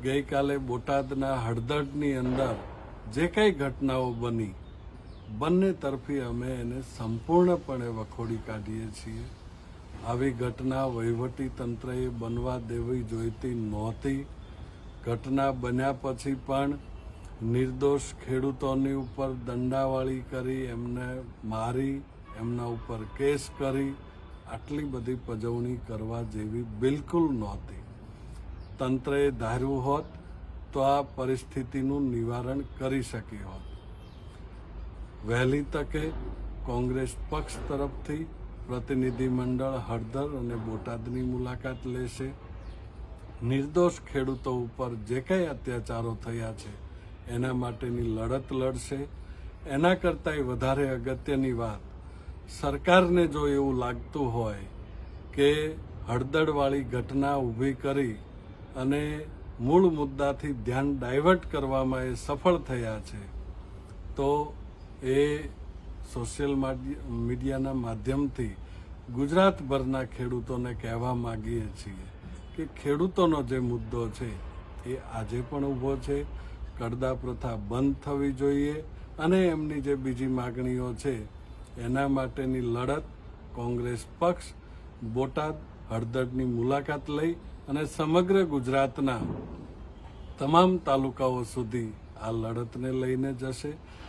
ગઈકાલે બોટાદના હળદળની અંદર જે કંઈ ઘટનાઓ બની, બંને તરફી અમે એને સંપૂર્ણપણે વખોડી કાઢીએ છીએ. આવી ઘટના વહીવટી તંત્રએ બનવા દેવી જોઈતી નહોતી. ઘટના બન્યા પછી પણ નિર્દોષ ખેડૂતોની ઉપર દંડાવાળી કરી, એમને મારી, એમના ઉપર કેસ કરી, આટલી બધી પજવણી કરવા જેવી બિલકુલ નહોતી. તંત્રએ ધાર્યું હોત તો આ પરિસ્થિતિનું નિવારણ કરી શકી હોત. વહેલી તકે કોંગ્રેસ પક્ષ તરફથી પ્રતિનિધિમંડળ હળદર અને બોટાદની મુલાકાત લેશે. નિર્દોષ ખેડૂતો ઉપર જે કંઈ અત્યાચારો થયા છે એના માટેની લડત લડશે. એના કરતાંય વધારે અગત્યની વાત, સરકારને જો એવું લાગતું હોય કે હળદળવાળી ઘટના ઊભી કરી અને મૂળ મુદ્દાથી ધ્યાન ડાયવર્ટ કરવામાં એ સફળ થયા છે, તો એ સોશિયલ મીડિયાના માધ્યમથી ગુજરાતભરના ખેડૂતોને કહેવા માગીએ છીએ કે ખેડૂતોનો જે મુદ્દો છે એ આજે પણ ઊભો છે. કડદા પ્રથા બંધ થવી જોઈએ અને એમની જે બીજી માગણીઓ છે એના માટેની લડત કોંગ્રેસ પક્ષ બોટાદ હળદળની મુલાકાત લઈ અને સમગ્ર ગુજરાતના તમામ તાલુકાઓ સુધી આ લડતને લઈને જશે.